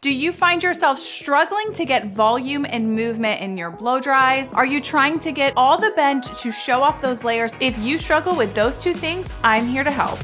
Do you find yourself struggling to get volume and movement in your blow dries? Are you trying to get all the bend to show off those layers? If you struggle with those two things, I'm here to help.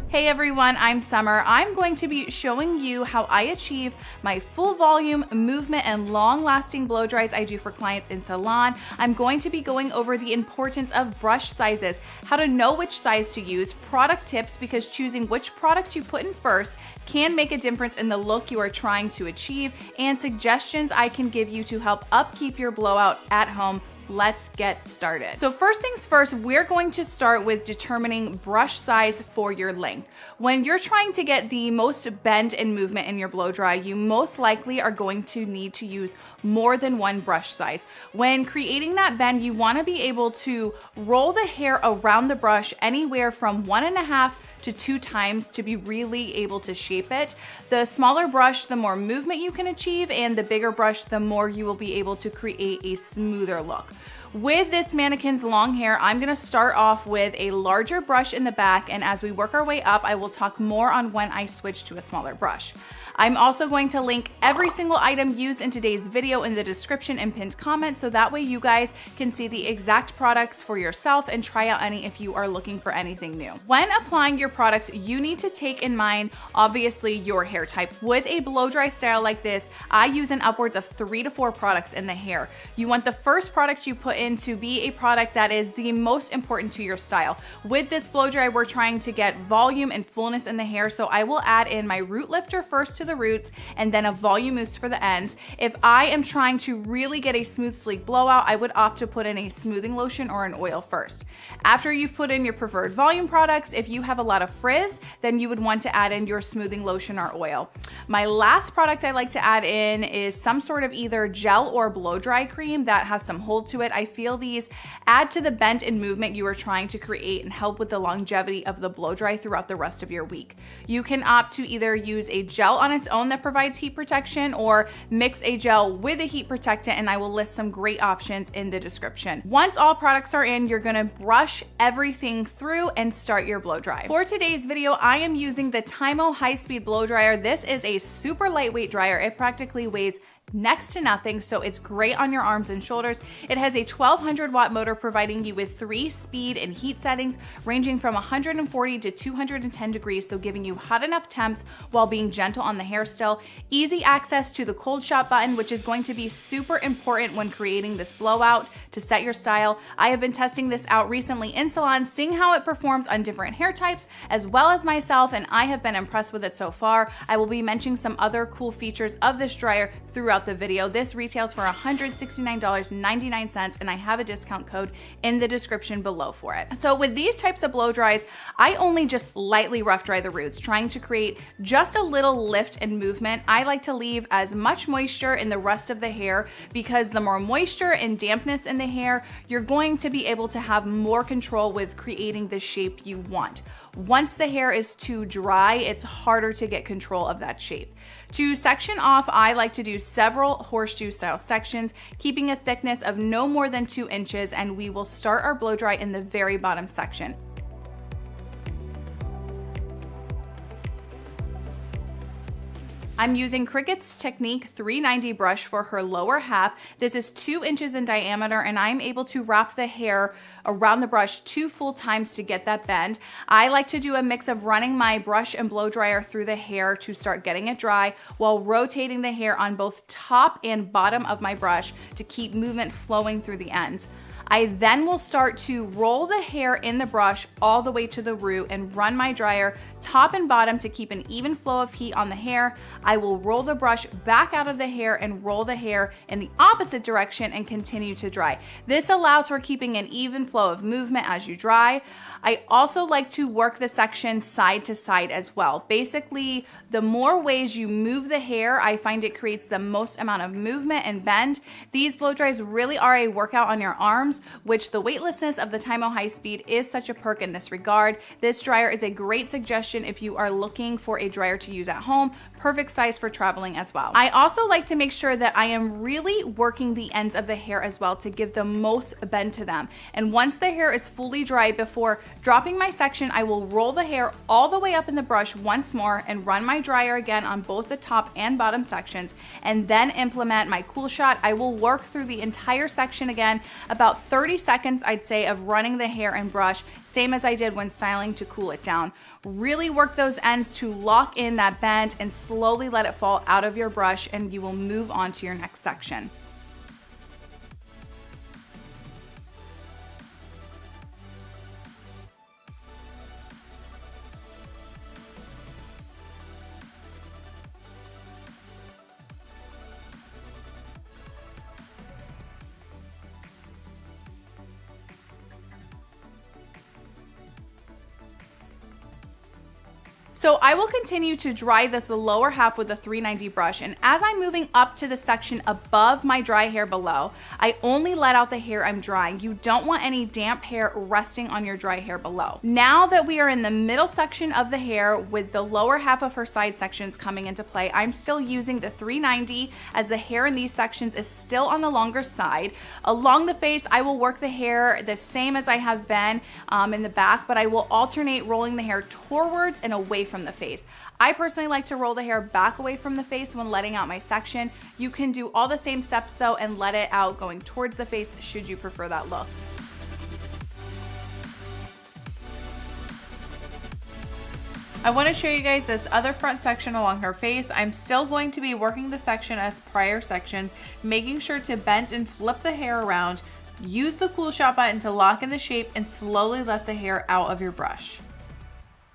Hey everyone, I'm Summer. I'm going to be showing you how I achieve my full volume, movement, and long-lasting blow dries I do for clients in salon. I'm going to be going over the importance of brush sizes, how to know which size to use, product tips because choosing which product you put in first can make a difference in the look you are trying to achieve, and suggestions I can give you to help upkeep your blowout at home. Let's get started. So first things first, we're going to start with determining brush size for your length. When you're trying to get the most bend and movement in your blow dry, you most likely are going to need to use more than one brush size. When creating that bend, you want to be able to roll the hair around the brush anywhere from 1.5 to 2 times to be really able to shape it. The smaller brush, the more movement you can achieve, and the bigger brush, the more you will be able to create a smoother look. With this mannequin's long hair, I'm gonna start off with a larger brush in the back, and as we work our way up, I will talk more on when I switch to a smaller brush. I'm also going to link every single item used in today's video in the description and pinned comment, so that way you guys can see the exact products for yourself and try out any if you are looking for anything new. When applying your products, you need to take in mind, obviously, your hair type. With a blow dry style like this, I use an upwards of 3 to 4 products in the hair. You want the first product you put in to be a product that is the most important to your style. With this blow dry, we're trying to get volume and fullness in the hair, so I will add in my root lifter first to the roots and then a volume mousse for the ends. If I am trying to really get a smooth, sleek blowout, I would opt to put in a smoothing lotion or an oil first. After you've put in your preferred volume products, if you have a lot of frizz, then you would want to add in your smoothing lotion or oil. My last product I like to add in is some sort of either gel or blow dry cream that has some hold to it. I feel these add to the bend and movement you are trying to create and help with the longevity of the blow dry throughout the rest of your week. You can opt to either use a gel on its own that provides heat protection or mix a gel with a heat protectant, and I will list some great options in the description. Once all products are in, you're gonna brush everything through and start your blow dry. For today's video, I am using the Tymo high-speed blow dryer. This is a super lightweight dryer. It practically weighs next to nothing, so it's great on your arms and shoulders. It has a 1200 watt motor providing you with 3 speed and heat settings ranging from 140 to 210 degrees, so giving you hot enough temps while being gentle on the hair still. Easy access to the cold shot button, which is going to be super important when creating this blowout to set your style. I have been testing this out recently in salon, seeing how it performs on different hair types as well as myself, and I have been impressed with it so far. I will be mentioning some other cool features of this dryer throughout the video. This retails for $169.99, and I have a discount code in the description below for it. So with these types of blow dries, I only just lightly rough dry the roots, trying to create just a little lift and movement. I like to leave as much moisture in the rest of the hair because the more moisture and dampness in the hair, you're going to be able to have more control with creating the shape you want. Once the hair is too dry, it's harder to get control of that shape. To section off, I like to do several horseshoe style sections, keeping a thickness of no more than 2 inches, and we will start our blow dry in the very bottom section. I'm using Cricut's Technique 390 brush for her lower half. This is 2 inches in diameter, and I'm able to wrap the hair around the brush 2 full times to get that bend. I like to do a mix of running my brush and blow dryer through the hair to start getting it dry while rotating the hair on both top and bottom of my brush to keep movement flowing through the ends. I then will start to roll the hair in the brush all the way to the root and run my dryer top and bottom to keep an even flow of heat on the hair. I will roll the brush back out of the hair and roll the hair in the opposite direction and continue to dry. This allows for keeping an even flow of movement as you dry. I also like to work the section side to side as well. Basically, the more ways you move the hair, I find it creates the most amount of movement and bend. These blow dries really are a workout on your arms, which the weightlessness of the Tymo High Speed is such a perk in this regard. This dryer is a great suggestion if you are looking for a dryer to use at home. Perfect size for traveling as well. I also like to make sure that I am really working the ends of the hair as well to give the most bend to them. And once the hair is fully dry, before dropping my section, I will roll the hair all the way up in the brush once more and run my dryer again on both the top and bottom sections, and then implement my cool shot. I will work through the entire section again, about 30 seconds I'd say of running the hair and brush, same as I did when styling, to cool it down. Really work those ends to lock in that bend and slowly let it fall out of your brush, and you will move on to your next section. So I will continue to dry this lower half with a 390 brush, and as I'm moving up to the section above my dry hair below, I only let out the hair I'm drying. You don't want any damp hair resting on your dry hair below. Now that we are in the middle section of the hair with the lower half of her side sections coming into play, I'm still using the 390 as the hair in these sections is still on the longer side. Along the face, I will work the hair the same as I have been in the back, but I will alternate rolling the hair towards and away from the face. I personally like to roll the hair back away from the face when letting out my section. You can do all the same steps though and let it out going towards the face should you prefer that look. I want to show you guys this other front section along her face. I'm still going to be working the section as prior sections, making sure to bend and flip the hair around. Use the cool shot button to lock in the shape and slowly let the hair out of your brush.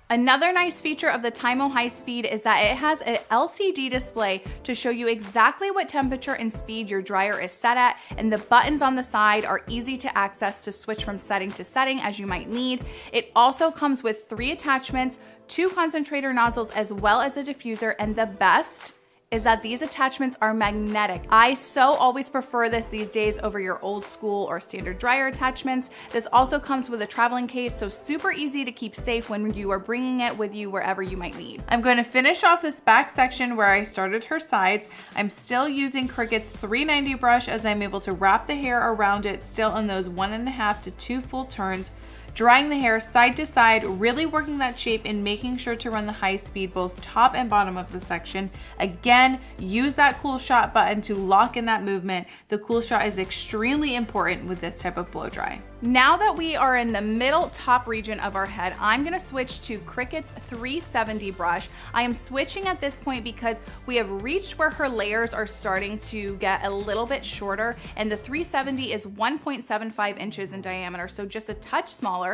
Another nice feature of the Tymo High Speed is that it has an LCD display to show you exactly what temperature and speed your dryer is set at, and the buttons on the side are easy to access to switch from setting to setting as you might need. It also comes with 3 attachments, 2 concentrator nozzles, as well as a diffuser, and the best is that these attachments are magnetic. I so always prefer this these days over your old school or standard dryer attachments. This also comes with a traveling case, so super easy to keep safe when you are bringing it with you wherever you might need. I'm going to finish off this back section where I started her sides. I'm still using Cricut's 390 brush as I'm able to wrap the hair around it still in those 1.5 to 2 full turns. Drying the hair side to side, really working that shape and making sure to run the high speed both top and bottom of the section. Again, use that cool shot button to lock in that movement. The cool shot is extremely important with this type of blow dry. Now that we are in the middle top region of our head, I'm gonna switch to Cricut's 370 brush. I am switching at this point because we have reached where her layers are starting to get a little bit shorter, and the 370 is 1.75 inches in diameter, so just a touch smaller.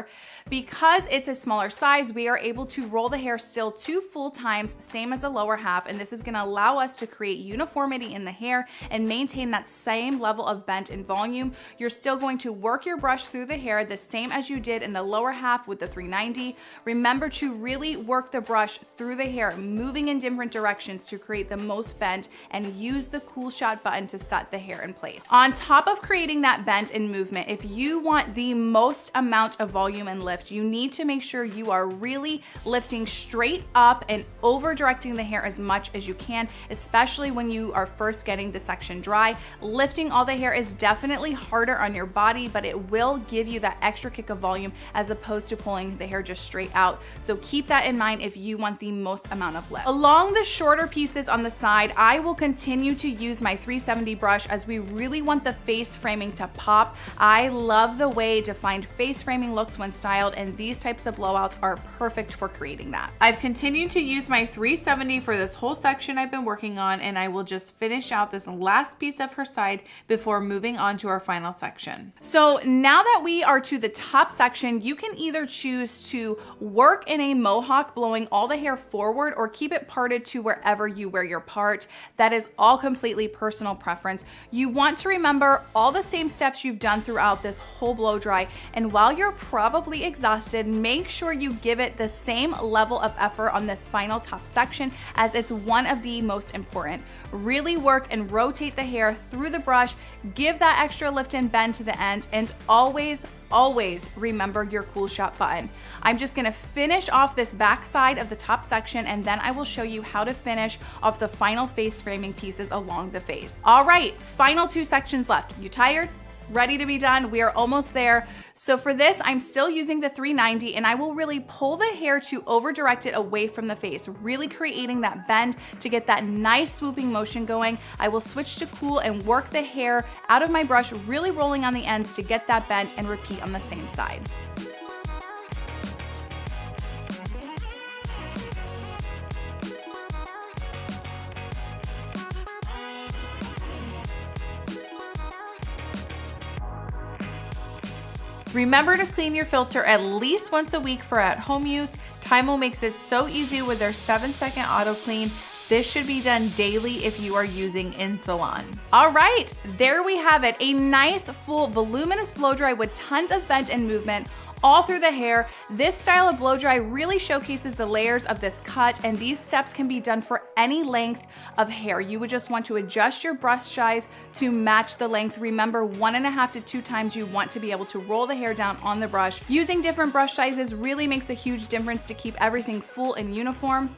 Because it's a smaller size, we are able to roll the hair still 2 full times, same as the lower half, and this is gonna allow us to create uniformity in the hair and maintain that same level of bend and volume. You're still going to work your brush through the hair the same as you did in the lower half with the 390. Remember to really work the brush through the hair, moving in different directions to create the most bend, and use the cool shot button to set the hair in place. On top of creating that bend and movement, if you want the most amount of volume and lift, you need to make sure you are really lifting straight up and over directing the hair as much as you can, especially when you are first getting the section dry. Lifting all the hair is definitely harder on your body, but it will give you that extra kick of volume as opposed to pulling the hair just straight out. So keep that in mind if you want the most amount of lift. Along the shorter pieces on the side, I will continue to use my 370 brush as we really want the face framing to pop. I love the way defined face framing looks when styled, and these types of blowouts are perfect for creating that. I've continued to use my 370 for this whole section I've been working on, and I will just finish out this last piece of her side before moving on to our final section. So now that we are to the top section, you can either choose to work in a mohawk, blowing all the hair forward, or keep it parted to wherever you wear your part. That is all completely personal preference. You want to remember all the same steps you've done throughout this whole blow dry, and while you're probably exhausted, make sure you give it the same level of effort on this final top section, as it's one of the most important. Really work and rotate the hair through the brush, give that extra lift and bend to the ends, and always remember your cool shot button. I'm just gonna finish off this back side of the top section, and then I will show you how to finish off the final face framing pieces along the face. All right, final 2 sections left. You tired? Ready to be done? We are almost there. So for this, I'm still using the 390, and I will really pull the hair to over direct it away from the face, really creating that bend to get that nice swooping motion going. I will switch to cool and work the hair out of my brush, really rolling on the ends to get that bend, and repeat on the same side. Remember to clean your filter at least once a week for at-home use. Tymo makes it so easy with their 7-second auto clean. This should be done daily if you are using in salon. All right, there we have it. A nice, full, voluminous blow dry with tons of bend and movement all through the hair. This style of blow dry really showcases the layers of this cut, and these steps can be done for any length of hair. You would just want to adjust your brush size to match the length. Remember, 1.5 to 2 times you want to be able to roll the hair down on the brush. Using different brush sizes really makes a huge difference to keep everything full and uniform.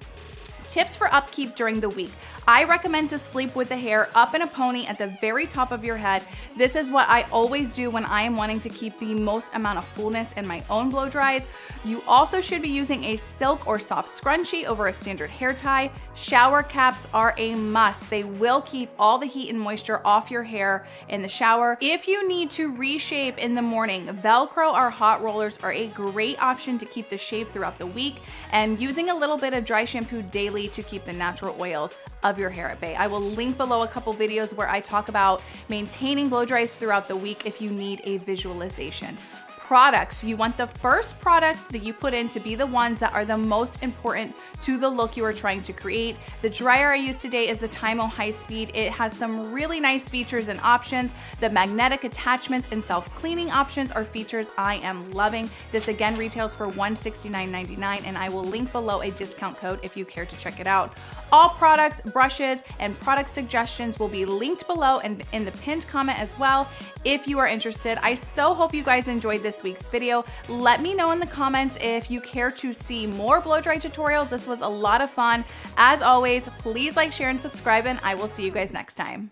Tips for upkeep during the week. I recommend to sleep with the hair up in a pony at the very top of your head. This is what I always do when I am wanting to keep the most amount of fullness in my own blow dries. You also should be using a silk or soft scrunchie over a standard hair tie. Shower caps are a must. They will keep all the heat and moisture off your hair in the shower. If you need to reshape in the morning, Velcro or hot rollers are a great option to keep the shape throughout the week, and using a little bit of dry shampoo daily to keep the natural oils of your hair at bay. I will link below a couple videos where I talk about maintaining blow dries throughout the week if you need a visualization. Products. You want the first products that you put in to be the ones that are the most important to the look you are trying to create. The dryer I use today is the Tymo High Speed. It has some really nice features and options. The magnetic attachments and self-cleaning options are features I am loving. This again retails for $169.99, and I will link below a discount code if you care to check it out. All products, brushes, and product suggestions will be linked below and in the pinned comment as well if you are interested. I so hope you guys enjoyed this week's video. Let me know in the comments if you care to see more blow dry tutorials. This was a lot of fun. As always, please like, share, and subscribe, and I will see you guys next time.